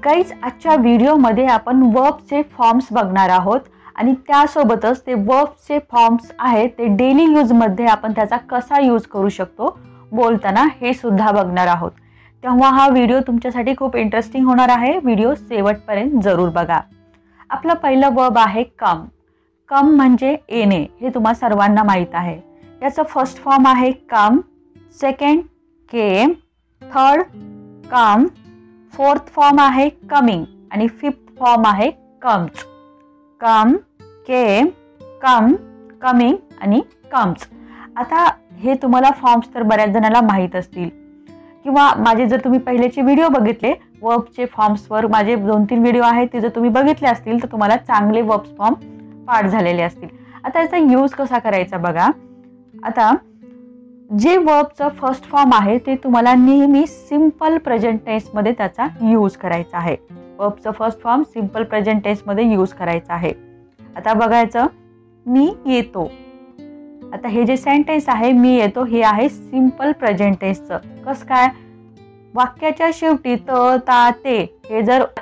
Guys, आजच्या व्हिडिओमध्ये आपण वर्बचे फॉर्म्स बघणार आहोत आणि त्यासोबतच ते वर्बचे फॉर्म्स आहेत ते डेली यूजमध्ये आपण त्याचा कसा यूज करू शकतो बोलताना हे सुद्धा बघणार आहोत। तेव्हा हा व्हिडिओ तुमच्यासाठी खूप इंटरेस्टिंग होणार आहे। व्हिडिओ शेवटपर्यंत जरूर बघा। आपला पहिला वर्ब आहे कम। कम म्हणजे येणे, हे तुम्हा सर्वांना माहित आहे। याचा फर्स्ट फॉर्म आहे कम, सेकंड केम, थर्ड कम, फोर्थ फॉर्म आहे कमिंग आणि फिफ्थ फॉर्म आहे कम्स। कम, केम, कम, कमिंग आणि कम्स। आता हे तुम्हाला फॉर्म्स तर बऱ्याच जणांना माहित असतील किंवा माझे जर तुम्ही पहिलेचे व्हिडिओ बघितले वर्बचे फॉर्म्सवर, माझे 2-3 व्हिडिओ आहेत ते जर तुम्ही बघितले असतील तर तुम्हाला चांगले वर्ब्स फॉर्म पाठ झालेले असतील। आता याचा यूज कसा करायचा बघा। आता जे वर्बचं फर्स्ट फॉर्म आहे ते तुम्हाला नेहमी सिंपल प्रेझेंट टेन्स मध्ये त्याचा यूज करायचा आहे। वर्बचं first form simple present tense मध्ये यूज करायचा आहे। आता बघायचं, मी येतो। आता हे जे सेंटेन्स आहे मी येतो हे आहे सिंपल प्रेझेंट टेन्सचं। कसं काय? वाक्याच्या शेवटी त, ता, ते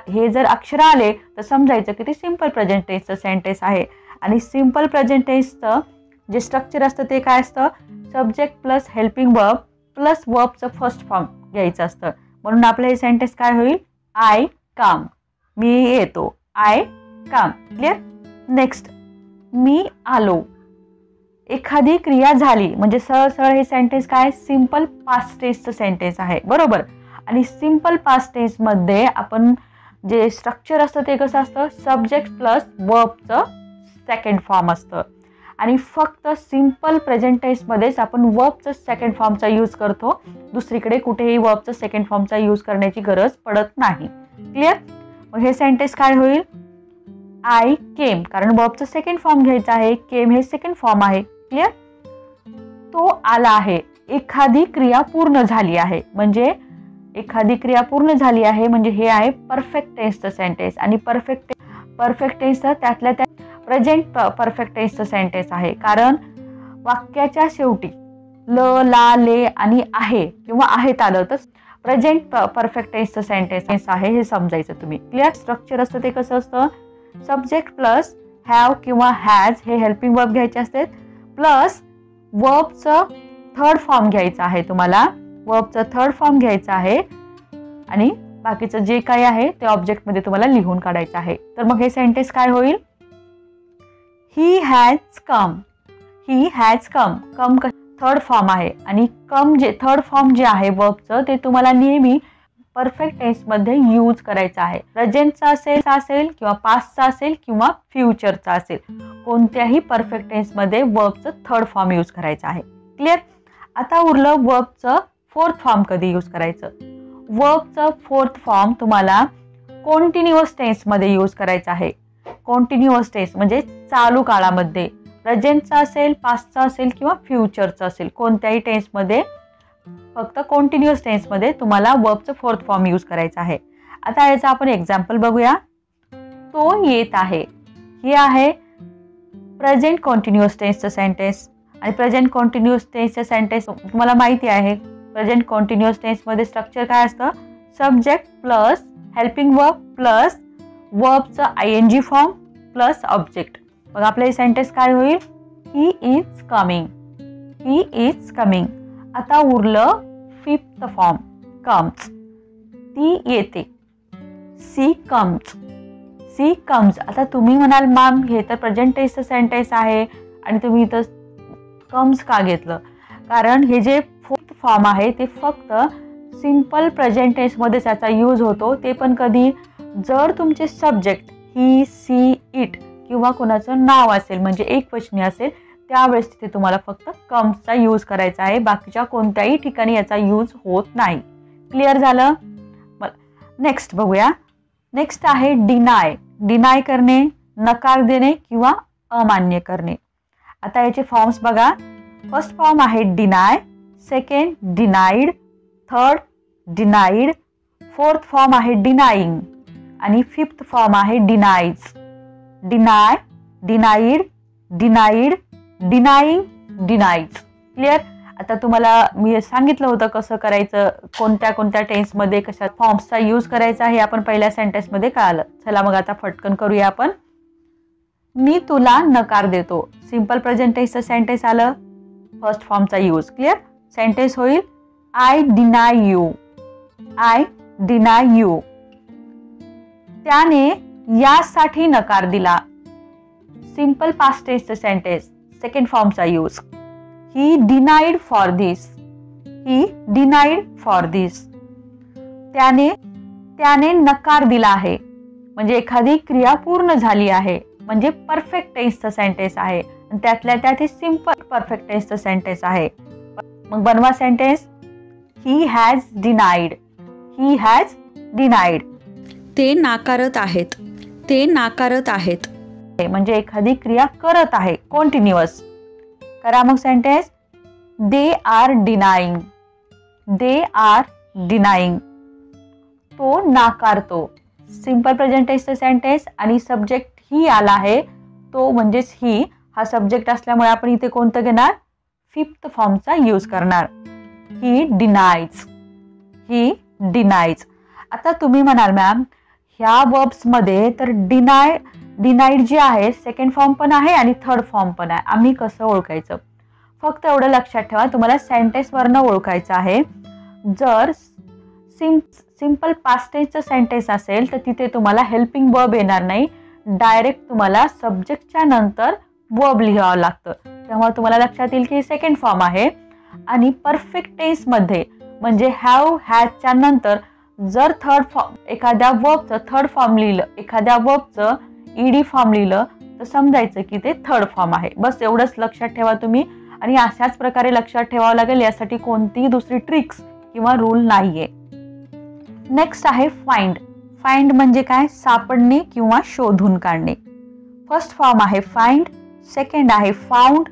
हे जर अक्षर आले तर समजायचं की ते सिंपल प्रेझेंट टेन्सचं सेंटेन्स आहे। आणि सिंपल प्रेझेंट टेन्सचं जे स्ट्रक्चर असतं ते काय असतं? Subject plus helping verb plus वर्बचं फर्स्ट फॉर्म घ्यायचं असतं। म्हणून आपलं हे सेंटेन्स काय होईल? आय कम, मी येतो, आय कम। क्लिअर? नेक्स्ट, मी आलो। एखादी क्रिया झाली म्हणजे सरळ सरळ हे सेंटेन्स काय? सिंपल पास्ट टेन्सचं सेंटेन्स आहे, बरोबर। आणि सिंपल पास्ट टेन्स मध्ये आपण जे स्ट्रक्चर असतं ते कसं असतं? सब्जेक्ट प्लस वर्बचं सेकंड फॉर्म असतं। आणि फक्त सिंपल प्रेझेंट टेन्स मध्येच आपण वर्बचं सेकंड फॉर्मचा यूज करतो, दुसरीकडे कुठेही वर्बचं सेकंड फॉर्मचा यूज करण्याची गरज पडत नाही। क्लिअर? मग हे सेंटेन्स काय होईल? आय केम, कारण वर्बचं सेकंड फॉर्म घ्यायचा आहे, केम हे सेकंड फॉर्म आहे। क्लिअर? तो आला आहे। एखादी क्रिया पूर्ण झाली आहे म्हणजे एखादी क्रिया पूर्ण झाली आहे म्हणजे हे आहे परफेक्ट टेन्सचं सेंटेन्स। आणि परफेक्ट टेन्सचं त्यातल्या त्या प्रेझेंट परफेक्ट टेन्सचं सेंटेन्स आहे, कारण वाक्याच्या शेवटी ल, ला, ले आणि आहे किंवा आहेत आलं तर प्रेझेंट परफेक्ट टेन्सचं सेंटेन्स आहे हे समजायचं तुम्ही। क्लिअर? स्ट्रक्चर असतं ते कसं असतं? सब्जेक्ट प्लस हॅव किंवा हॅज हे हेल्पिंग वर्ब घ्यायचे असतात, प्लस वर्बचं थर्ड फॉर्म घ्यायचा आहे तुम्हाला, वर्बचं थर्ड फॉर्म घ्यायचा आहे आणि बाकीचं जे काही आहे ते ऑब्जेक्ट मध्ये तुम्हाला लिहून काढायचं आहे। तर मग हे सेंटेन्स काय होईल? He has come. He has come, come third form आहे आणि कम जे थर्ड फॉर्म जे आहे वर्बचं ते तुम्हाला नेहमी परफेक्ट टेन्स मध्ये यूज करायचं आहे। प्रेझेंटचा असेल किंवा पास्टचा असेल किंवा फ्युचरचा असेल, कोणत्याही परफेक्ट टेन्स मध्ये वर्बचं थर्ड फॉर्म यूज करायचं आहे। क्लिअर? आता उरलं वर्बचं फोर्थ फॉर्म कधी यूज करायचं। वर्बचं फोर्थ फॉर्म तुम्हाला कॉन्टिन्युअस टेन्स मध्ये यूज करायचं आहे। कॉन्टिन्युअस टेन्स म्हणजे चालू काळामध्ये, प्रेझेंटचा असेल, पास्टचा असेल किंवा फ्युचरचा असेल, कोणत्याही टेन्स मध्ये फक्त कॉन्टिन्युअस टेन्स मध्ये तुम्हाला वर्बचं फोर्थ फॉर्म यूज करायचं आहे। आता याचं आपण एक्झाम्पल बघूया। तो येत आहे, हे आहे प्रेझेंट कॉन्टिन्युअस टेन्सचं सेंटेन्स। आणि प्रेझेंट कॉन्टिन्युअस टेन्सचं सेंटेन्स तुम्हाला माहिती आहे, प्रेझेंट कॉन्टिन्युअस टेन्स मध्ये स्ट्रक्चर काय असतं? Subject plus helping verb plus वर्बचं आयएनजी फॉर्म प्लस ऑब्जेक्ट। मग आपलं हे सेंटेन्स काय होईल? He is coming, he is coming. आता उरलं फिफ्थ फॉर्म कम्स, ती येते, सी कम्स, सी कम्स। आता तुम्ही म्हणाल मॅम हे तर प्रेझेंट टेन्सचं सेंटेन्स आहे आणि तुम्ही इथं कम्स का घेतलं? कारण हे जे फोर्थ फॉर्म आहे ते फक्त सिंपल प्रेझेंट टेन्स मध्ये त्याचा यूज होतो, ते पण कधी? जर तुमचे सब्जेक्ट ही, सी, इट किंवा कोणाचं नाव असेल म्हणजे एकवचनी असेल त्यावेळेस तिथे तुम्हाला फक्त कम्सचा यूज करायचा आहे, बाकीच्या कोणत्याही ठिकाणी याचा यूज होत नाही। क्लिअर झालं? नेक्स्ट बघूया। नेक्स्ट आहे डिनाय। डिनाय करणे, नकार देणे किंवा अमान्य करणे। आता याचे फॉर्म्स बघा। फर्स्ट फॉर्म आहे deny, second denied, third denied, fourth form आहे डिनाइंग आणि फिफ्थ फॉर्म आहे denies. Deny, denied, denied, denying, denies. Clear? आता तुम्हाला मी सांगितलं होतं कसं करायचं, कोणत्या कोणत्या टेन्समध्ये कशा फॉर्म्सचा यूज करायचा हे आपण पहिल्या सेंटेन्समध्ये कळालं. चला मग आता फटकन करूया आपण. मी तुला नकार देतो. सिंपल प्रेझेंट टेन्सचं सेंटेन्स आलं, फर्स्ट फॉर्मचा यूज. क्लिअर? सेंटेन्स होईल I deny you. I deny you. त्याने यासाठी नकार दिला. सिंपल पास्ट टेन्सचं सेंटेन्स, सेकंड फॉर्मचा use. He denied for this. He denied for this. त्याने नकार दिला आहे, म्हणजे एखादी क्रिया पूर्ण झाली आहे, म्हणजे परफेक्ट टेन्सचं सेंटेन्स आहे. आणि त्यातल्या त्यात हे सिंपल परफेक्ट टेन्सचं सेंटेन्स आहे. मग बनवा sentence. He has denied. He has denied. ते नाकारत आहेत. ते नाकारत आहेत. म्हणजे एखादी क्रिया करत आहे, कंटिन्युअस. करा मग sentence. They are denying. They are denying. तो नाकारतो. सिंपल प्रेझेंट टेन्सचं सेंटेन्स आणि सब्जेक्ट ही आला आहे, तो म्हणजेच ही हा सब्जेक्ट असल्यामुळे आपण इथे कोणतं घेणार? फिफ्थ फॉर्मचा यूज करणार. ही डिनाइज. ही डिनाइज. आता तुम्ही म्हणाल मॅम ह्या वर्ब्समध्ये तर डिनाइड जी आहे सेकंड फॉर्म पण आहे आणि थर्ड फॉर्म पण आहे, आम्ही कसं ओळखायचं? फक्त एवढं लक्षात ठेवा, तुम्हाला सेंटेन्सवरनं ओळखायचं आहे. जर सिंपल पास्ट टेन्सचं सेंटेन्स असेल तर तिथे तुम्हाला हेल्पिंग वर्ब येणार नाही, डायरेक्ट तुम्हाला सब्जेक्टच्या नंतर वर्ब लिहावं लागतं. तेव्हा तुम्हाला लक्षात येईल की सेकंड फॉर्म आहे. आणि परफेक्ट टेन्समध्ये म्हणजे हॅव हॅजच्या नंतर जर थर्ड फॉर्म एखाद्या वर्बचं थर्ड फॉर्म लिहिलं, एखाद्या वर्बचं ईडी फॉर्म लिहिलं तर समजायचं की ते थर्ड फॉर्म आहे. बस एवढंच लक्षात ठेवा तुम्ही. आणि अशाच प्रकारे लक्षात ठेवावं लागेल, यासाठी कोणतीही दुसरी ट्रिक्स किंवा रूल नाहीये. नेक्स्ट आहे फाइंड. फाइंड म्हणजे काय? सापडणे किंवा शोधून काढणे. फर्स्ट फॉर्म आहे फाइंड, सेकंड आहे फाउंड,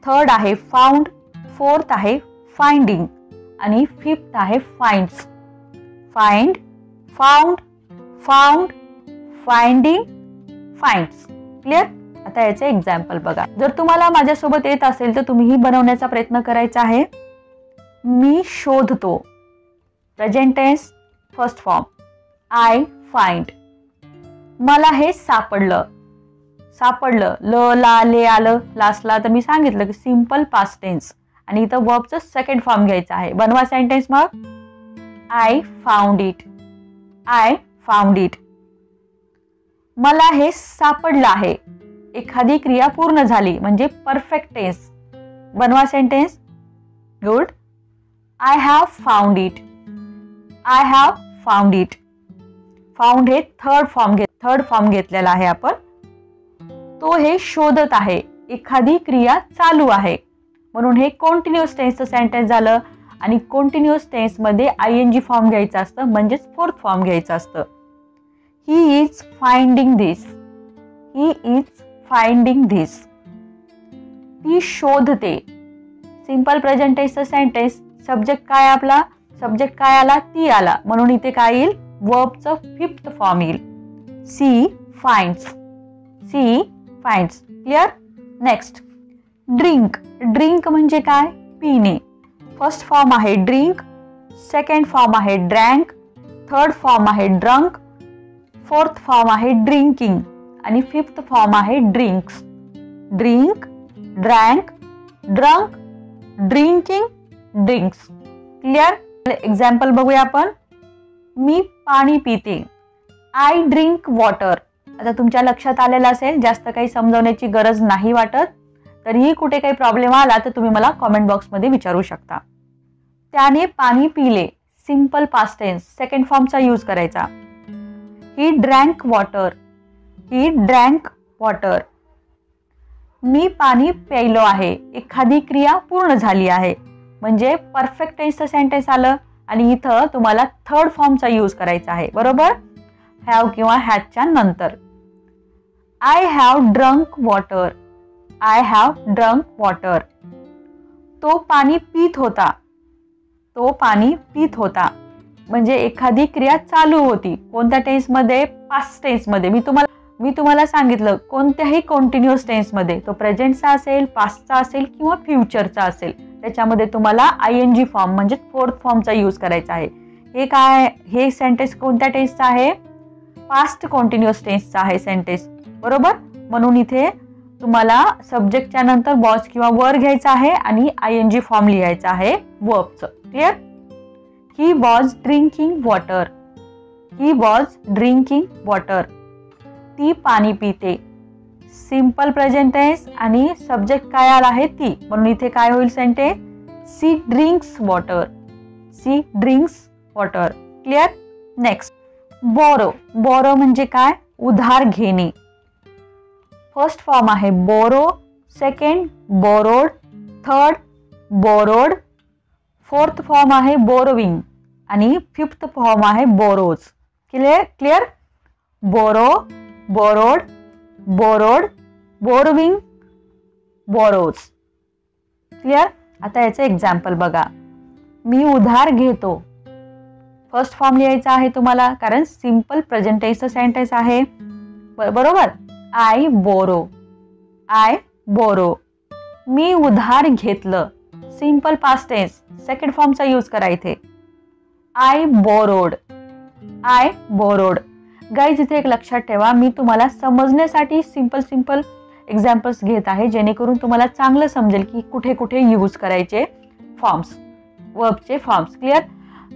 थर्ड आहे फाउंड, फोर्थ आहे फाइंडिंग आणि फिफ्थ आहे finds. Find, found, found, finding, finds. Clear? आता याचे एक्झाम्पल बघा. जर तुम्हाला माझ्यासोबत येत असेल तर तुम्हीही बनवण्याचा प्रयत्न करायचा आहे. मी शोधतो. Present tense first form. I find. मला हे सापडलं. सापडलं ल ला ले आलं लास्टला, तर मी सांगितलं की सिंपल पास्ट टेन्स आणि इथं वर्बचं सेकंड फॉर्म घ्यायचा आहे. बनवा सेंटेन्स मग. I found it. I found it. मला हे सापडलं आहे. एखादी क्रिया पूर्ण झाली म्हणजे परफेक्ट टेन्स. बनवा sentence. Good. I have found it. I have found it. Found हे थर्ड फॉर्म घेतलेला आहे आपण. तो हे शोधत आहे. एखादी क्रिया चालू आहे म्हणून हे कंटिन्युअस टेन्सचं सेंटेन्स झालं. आणि कंटिन्युअस टेन्समध्ये आयएनजी फॉर्म घ्यायचा असतं, म्हणजेच फोर्थ फॉर्म घ्यायचं असतं. He is finding this. He is finding this. ती शोधते. सिंपल प्रेझेंट टेन्सचं सेंटेन्स. सब्जेक्ट काय आपला? सब्जेक्ट काय आला? ती आला, म्हणून इथे काय येईल? वर्बचं फिफ्थ फॉर्म येईल. She finds. She finds. Clear? Next drink. Drink म्हणजे काय? पिणे. फर्स्ट फॉर्म आहे ड्रिंक, सेकंड फॉर्म आहे ड्रँक, थर्ड फॉर्म आहे ड्रंक, फोर्थ फॉर्म आहे ड्रिंकिंग आणि फिफ्थ फॉर्म आहे drinks. Drink, drank, drunk, drinking, drinks. Clear? Example बघूया आपण. मी पाणी पिते. I drink water. आता तुमच्या लक्षात आलेलं असेल, जास्त काही समजवण्याची गरज नाही वाटत. तरीही कुठे काही प्रॉब्लेम आला तर तुम्ही मला कॉमेंट बॉक्समध्ये विचारू शकता. त्याने पाणी पिले. सिंपल पास्ट टेन्स सेकंड फॉर्मचा यूज करायचा. He drank water. He drank water. मी पाणी प्यायलो आहे. एखादी क्रिया पूर्ण झाली आहे म्हणजे परफेक्ट टेन्सचं सेंटेन्स आलं आणि इथं तुम्हाला थर्ड फॉर्मचा यूज करायचा आहे. बरोबर? हॅव किंवा हॅजच्या नंतर. I have drunk water. I have drunk water. तो पाणी पित होता. तो पाणी पित होता म्हणजे एखादी क्रिया चालू होती. कोणत्या टेन्समध्ये? पास्ट टेन्समध्ये. मी तुम्हाला सांगितलं कोणत्याही कंटिन्युअस टेन्समध्ये तो प्रेझेंटचा असेल, पास्टचा असेल किंवा फ्युचरचा असेल, त्याच्यामध्ये तुम्हाला ING फॉर्म म्हणजे फोर्थ फॉर्मचा यूज करायचा आहे. हे काय, हे सेंटेन्स कोणत्या टेन्सचा आहे? पास्ट कंटिन्युअस टेन्सचा आहे सेंटेन्स, बरोबर. म्हणून इथे तुम्हाला सब्जेक्टच्या नंतर वॉज किंवा वर घ्यायचा आहे आणि ING फॉर्म लिहायचा आहे वर्बचं. Clear? He was drinking water. He was drinking water. ती पाणी पिते. सिंपल प्रेझेंट टेन्स आणि सब्जेक्ट काय आला आहे? ती. म्हणून इथे काय होईल sentence? She drinks water. She drinks water. Clear? Next, borrow. Borrow म्हणजे काय? उधार घेणे. फर्स्ट फॉर्म आहे borrow, second borrowed, third borrowed, fourth form आहे बोरोविंग आणि फिफ्थ फॉर्म आहे borrows. Clear? Borrow, borrowed, borrowed, borrowing, borrows. Clear? आता याचं एक्झाम्पल बघा. मी उधार घेतो. फर्स्ट फॉर्म लिहायचा आहे तुम्हाला, कारण सिंपल प्रेझेंट टेन्सचं सेंटेन्स आहे, बरोबर. I borrow. I borrow. मी उधार घेतलं. सिंपल पास्ट टेन्स, सेकंड फॉर्मचा यूज करा इथे. आय बोरोड. आय बोरोड. गाईज इथे एक लक्षात ठेवा, मी तुम्हाला समजण्यासाठी सिंपल एक्झाम्पल्स घेत आहे, जेणेकरून तुम्हाला चांगलं समजेल की कुठे कुठे यूज करायचे फॉर्म्स, वर्बचे फॉर्म्स. क्लिअर?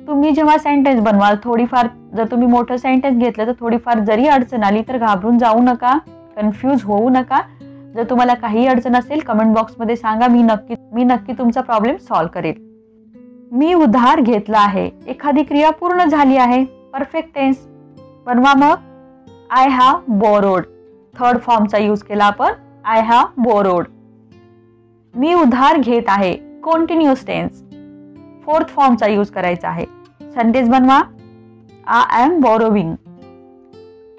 तुम्ही जेव्हा सेंटेन्स बनवाल, थोडीफार जर तुम्ही मोठं सेंटेन्स घेतलं तर थोडीफार जरी अडचण आली तर घाबरून जाऊ नका, कन्फ्यूज होऊ नका. जर तुम्हाला काही अडचण असेल कमेंट बॉक्समध्ये सांगा, मी नक्की तुमचा प्रॉब्लेम सॉल्व्ह करेल. मी उधार घेतला आहे. एखादी क्रिया पूर्ण झाली आहे, परफेक्ट टेन्स बनवा मग. I have borrowed. थर्ड फॉर्मचा यूज केला आपण, आय हॅव बोरोड. मी उधार घेत आहे. कंटिन्युअस टेन्स, फोर्थ फॉर्मचा यूज करायचा आहे. सेंटेन्स बनवा. I am borrowing.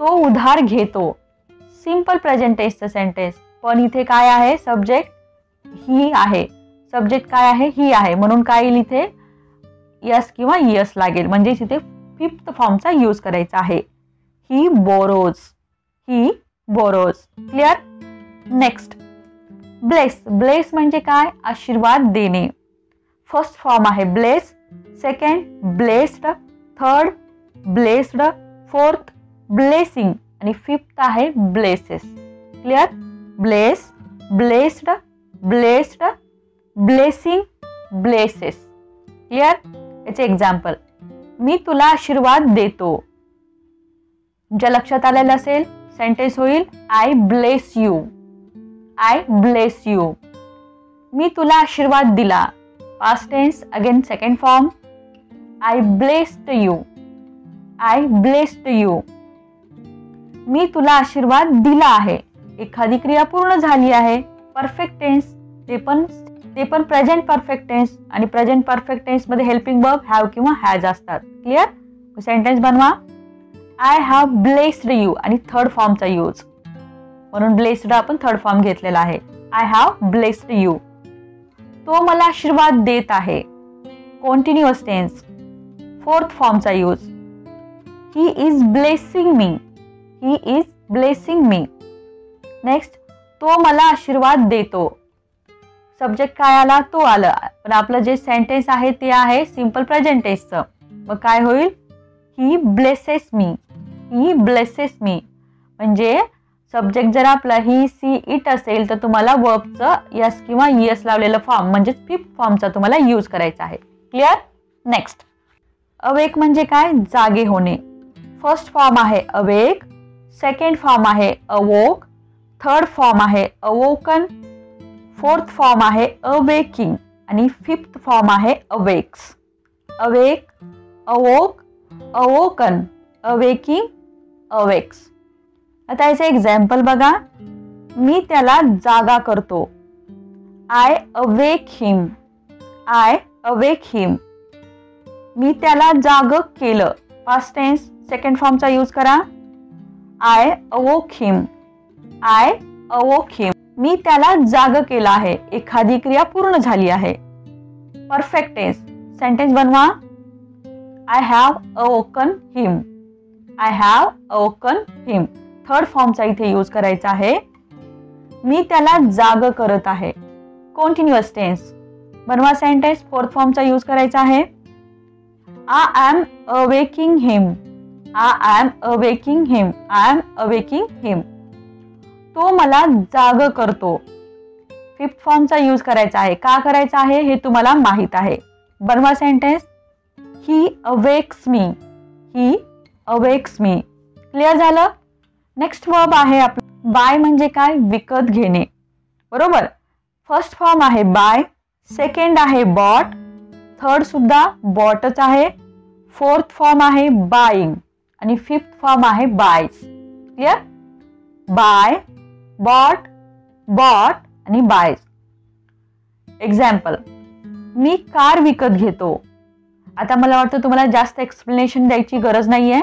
तो उधार घेतो. सिंपल प्रेझेंट टेन्सचं सेंटेन्स, पण इथे काय आहे? सब्जेक्ट ही आहे. सब्जेक्ट काय आहे? ही आहे. म्हणून काय येईल इथे? यस किंवा यस लागेल. म्हणजे इथे फिफ्थ फॉर्मचा यूज करायचा आहे. He borrows. He borrows. Clear? Next, bless. Bless म्हणजे काय? आशीर्वाद देणे. फर्स्ट फॉर्म आहे bless, second blessed, third blessed, fourth blessing आणि फिफ्थ आहे blesses. Clear? Bless, blessed, blessed, blessing, blesses. Clear? याचे एक्झाम्पल. मी तुला आशीर्वाद देतो. तुमच्या लक्षात आलेलं असेल, सेंटेन्स होईल I bless you. I bless you. मी तुला आशीर्वाद दिला. Past tense, again second form. I blessed you. I blessed you. मी तुला आशीर्वाद दिला आहे. एखादी क्रिया पूर्ण झाली आहे, परफेक्ट टेन्स, ते पण प्रेझेंट परफेक्ट टेन्स आणि प्रेझेंट परफेक्ट टेन्स मध्ये हेल्पिंग वर्ब हॅव किंवा हॅज असतात. क्लिअर? सेंटेन्स बनवा. आय हॅव ब्लेस्ड यू आणि थर्ड फॉर्मचा यूज, म्हणून ब्लेस्ड आपण थर्ड फॉर्म घेतलेला आहे. I have blessed you. तो मला आशीर्वाद देत आहे. कंटिन्युअस टेन्स, फोर्थ फॉर्मचा use. He is blessing me. He is blessing me. Next, तो मला आशीर्वाद देतो. सब्जेक्ट काय आला? तो आला. पण आपलं जे सेंटेन्स आहे ते आहे सिंपल प्रेझेंट टेन्सचं. मग काय होईल? ही ब्लेसेस मी. ही ब्लेसेस मी. म्हणजे सब्जेक्ट जर आपला ही, सी, इट असेल तर तुम्हाला वर्बचं यस किंवा यस लावलेलं फॉर्म म्हणजे फिफ्थ फॉर्मचा तुम्हाला यूज करायचा आहे. क्लिअर? नेक्स्ट, अवेक म्हणजे काय? जागे होणे. फर्स्ट फॉर्म आहे अवेक, सेकंड फॉर्म आहे अवोक, थर्ड फॉर्म आहे अवोकन, फोर्थ फॉर्म आहे अवेकिंग आणि फिफ्थ फॉर्म आहे awakes. Awake, awoke, awoken, awaking, awakes. आता याचे एक्झाम्पल बघा. मी त्याला जागा करतो. I awake him. I awake him. मी त्याला जाग केलं. पास्ट टेन्स, सेकंड फॉर्मचा यूज करा. I awoke him. I awoke him. मी त्याला जाग केलं आहे. एखादी क्रिया पूर्ण झाली आहे. परफेक्ट टेन्स, सेंटेन्स बनवा. I have awoken him. I have awoken him. Third फॉर्मचा इथे यूज करायचा आहे. मी त्याला जाग करत आहे. Continuous tense. बनवा सेंटेन्स. फोर्थ फॉर्मचा यूज करायचा आहे. I am awaking him. I am awaking him. I am awaking him. तो मला जाग करतो. फिफ्थ फॉर्मचा यूज करायचा आहे. का करायचा आहे हे तुम्हाला माहित आहे. बनवा sentence. He awakes me. He awakes me. Clear झालं. नेक्स्ट वर्ब आहे आपला बाय. म्हणजे काय? विकत घेणे. बरोबर. फर्स्ट फॉर्म आहे बाय, सेकंड आहे बॉट, थर्ड सुद्धा बॉटच आहे, फोर्थ फॉर्म आहे बाईंग आणि फिफ्थ फॉर्म आहे buys. Clear. Buy, bought, bought आणि बायज. एक्झाम्पल. मी कार विकत घेतो. आता मला वाटतं तुम्हाला जास्त एक्सप्लेनेशन द्यायची गरज नाहीये.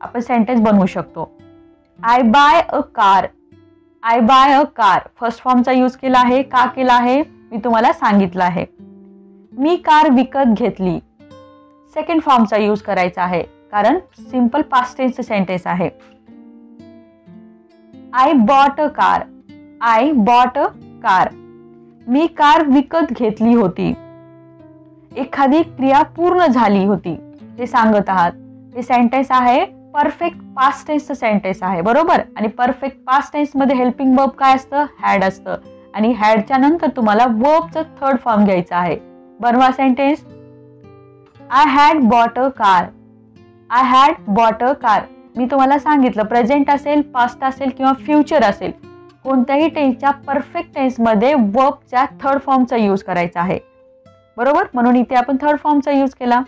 आपण सेंटेन्स बनवू शकतो. I buy a car. I buy a car. First फॉर्मचा यूज केला आहे. का केला आहे मी तुम्हाला सांगितलं आहे. मी कार विकत घेतली. सेकंड फॉर्मचा यूज करायचा आहे कारण सिंपल पास्ट टेन्स सेंटेन्स आहे. I bought a car. I bought a car. मी कार विकत घेतली होती. एखादी क्रिया पूर्ण झाली होती हे सांगत आहात. हे सेंटेन्स आहे परफेक्ट पास्ट टेन्सचं सेंटेन्स आहे. बरोबर. आणि परफेक्ट पास्ट टेन्स मध्ये हेल्पिंग वर्ब काय असतं? हॅड असतं. आणि हॅडच्या नंतर तुम्हाला वर्बचं थर्ड फॉर्म घ्यायचा आहे. बनवा sentence. I had bought a car. I had bought a car. मी तुम्हाला सांगितलं प्रेझेंट असेल, पास्ट असेल किंवा फ्युचर असेल, कोणत्याही टेन्सच्या परफेक्ट टेन्समध्ये वर्बच्या थर्ड फॉर्मचा यूज करायचा आहे. बरोबर. म्हणून इथे आपण थर्ड फॉर्मचा यूज केला.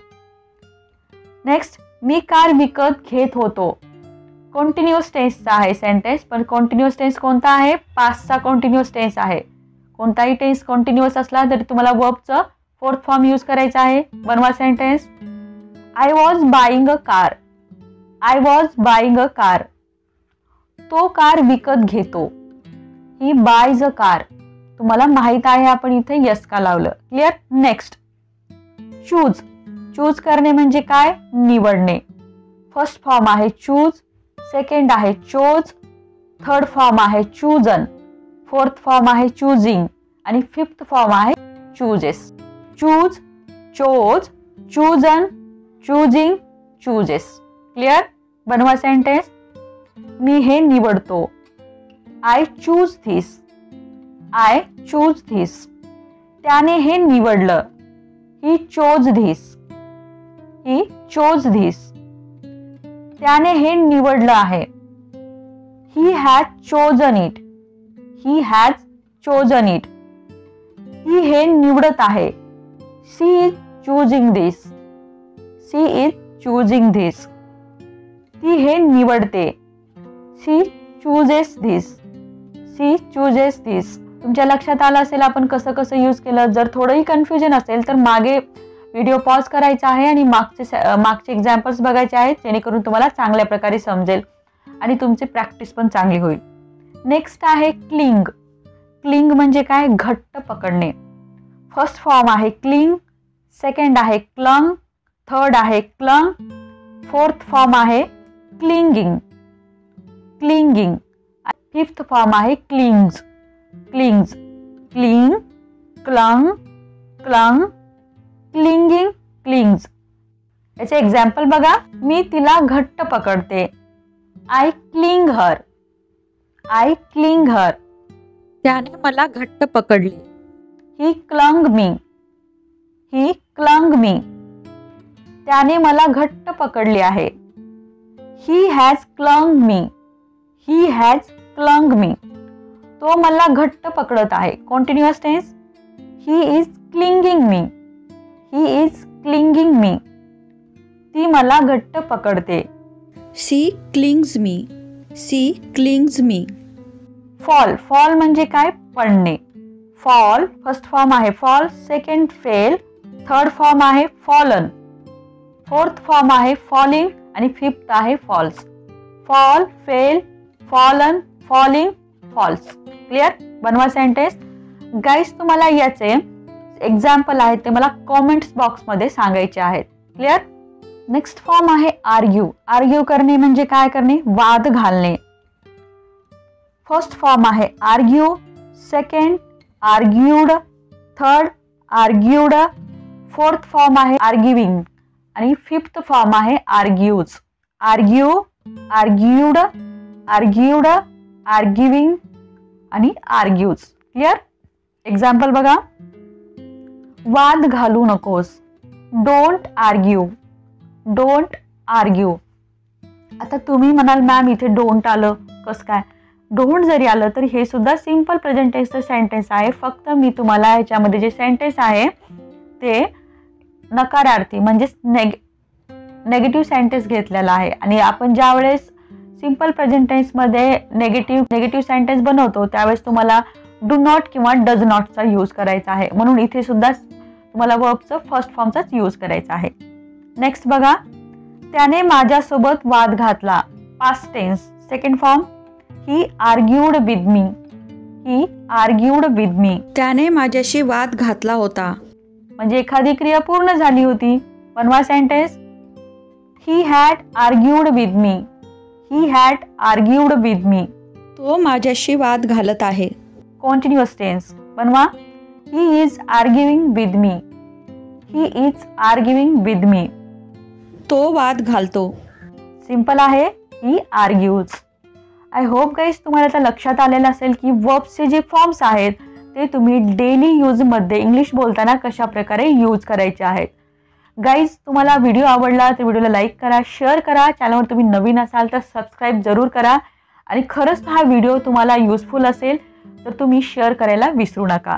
नेक्स्ट. मी कार विकत घेत होतो. कंटिन्युअस टेन्सचा आहे सेंटेन्स. पण कंटिन्युअस टेन्स कोणता आहे? पास्टचा कंटिन्युअस टेन्स आहे. कोणताही टेन्स कंटिन्युअस असला तरी तुम्हाला वर्बचं फोर्थ फॉर्म यूज करायचा आहे. बनवा sentence. I was buying a car. I was buying a car. तो कार विकत घेतो. ही बायज अ कार. तुम्हाला माहित आहे आपण इथे यस का लावलं. क्लिअर. नेक्स्ट. चूज. चूज करणे म्हणजे काय? निवडणे. फर्स्ट फॉर्म आहे चूज, सेकंड आहे चोज, थर्ड फॉर्म आहे चूजन, फोर्थ फॉर्म आहे चूजिंग आणि फिफ्थ फॉर्म आहे chooses. Choose, chose, chosen, choosing, chooses. Clear. बनवा सेंटेन्स. मी हे निवडतो. I choose this. I choose this. त्याने हे निवडलं. He chose this. He chose this. त्याने हे निवडलं आहे. He has chosen it. He has chosen it. ती हे निवडत आहे. शी is choosing this. She is choosing this. ती हे निवडते. She chooses this. She chooses this. तुमच्या लक्षात आलं असेल आपण कसं कसं यूज केलं. जर थोडंही कन्फ्युजन असेल तर मागे व्हिडिओ पॉज करायचा आहे आणि मागचे एक्झाम्पल्स बघायचे आहेत जेणेकरून तुम्हाला चांगल्या प्रकारे समजेल आणि तुमची प्रॅक्टिस पण चांगली होईल. नेक्स्ट आहे क्लिंग. क्लिंग म्हणजे काय? घट्ट पकडणे. फर्स्ट फॉर्म आहे क्लिंग, सेकंड आहे क्लंग, थर्ड आहे क्लंग, फोर्थ फॉर्म आहे क्लिंगिंग. क्लिंगिंग. फिफ्थ फॉर्म आहे clings. Clings. Cling, clung, clung, clinging, clings. याचे एक्झाम्पल बघा. मी तिला घट्ट पकडते. I cling her. I cling her. त्याने मला घट्ट पकडले. He clung me. He clung me. त्याने मला घट्ट पकडले आहे. He has clung me. He has clung me. तो मला घट्ट पकडत आहे. Continuous tense. He is clinging me. He is clinging me. ती मला घट्ट पकडते. शी क्लिंग्ज मी. शी क्लिंग्ज मी. फॉल. फॉल म्हणजे काय? पडणे. फॉल. फर्स्ट फॉर्म आहे fall, second fell, third form आहे फॉलन, फोर्थ फॉर्म आहे फॉलिंग आणि फिफ्थ आहे falls. Fall, fell, fallen, falling, falls. Clear. बनवा सेंटेन्स. गाईज तुम्हाला याचे एक्झाम्पल आहेत ते मला कॉमेंट्स बॉक्समध्ये सांगायचे आहेत. क्लिअर. नेक्स्ट फॉर्म आहे आर्ग्यू. आर्ग्यू करणे म्हणजे काय करणे? वाद घालणे. फर्स्ट फॉर्म आहे argue, second argued, third argued, fourth form आहे आर्ग्युइंग आणि फिफ्थ फॉर्म आहे आर्ग्यूज. आर्ग्यू, आर्ग्यूड, आर्ग्यूड, आर्ग्युइंग आणि आर्ग्यूज. क्लिअर? एक्झाम्पल बघा. वाद घालू नकोस. Don't argue, don't argue. आता तुम्ही म्हणाल मॅम इथे डोंट आलं कसं काय? डोंट जरी आलं तरी हे सुद्धा सिंपल प्रेझेंट टेन्सचं सेंटेन्स आहे. फक्त मी तुम्हाला ह्याच्यामध्ये जे सेंटेन्स आहे ते नकारार्थी म्हणजेच नेगेटिव्ह सेंटेन्स घेतलेला आहे. आणि आपण ज्या वेळेस सिंपल प्रेझेंट टेन्समध्ये नेगेटिव्ह सेंटेन्स बनवतो त्यावेळेस तुम्हाला डू नॉट किंवा डज नॉटचा यूज करायचा आहे. म्हणून इथे सुद्धा तुम्हाला वर्बचं फर्स्ट फॉर्मचाच यूज करायचा आहे. नेक्स्ट बघा. त्याने माझ्यासोबत वाद घातला. Past tense. Second form he argued with me. He argued with me. त्याने माझ्याशी वाद घातला होता. म्हणजे एखादी क्रिया पूर्ण झाली होती. बनवा sentence. He had argued with me. He had argued with me. तो माझ्याशी वाद घालत आहे. Continuous tense. बनवा. He is arguing with me. He is arguing with me. तो वाद घालतो. सिंपल आहे. He argues. I hope guys तुम्हाला आता लक्षात आलेलं असेल की वर्ब्सचे जे फॉर्म्स आहेत ते तुम्ही डेली यूजमध्ये इंग्लिश बोलताना कशा प्रकारे यूज करायचे आहेत. गाईज तुम्हाला व्हिडिओ आवडला तर व्हिडिओला लाईक करा, शेअर करा. चॅनलवर तुम्ही नवीन असाल तर सबस्क्राईब जरूर करा. आणि खरंच हा व्हिडिओ तुम्हाला युजफुल असेल तर तुम्ही शेअर करायला विसरू नका.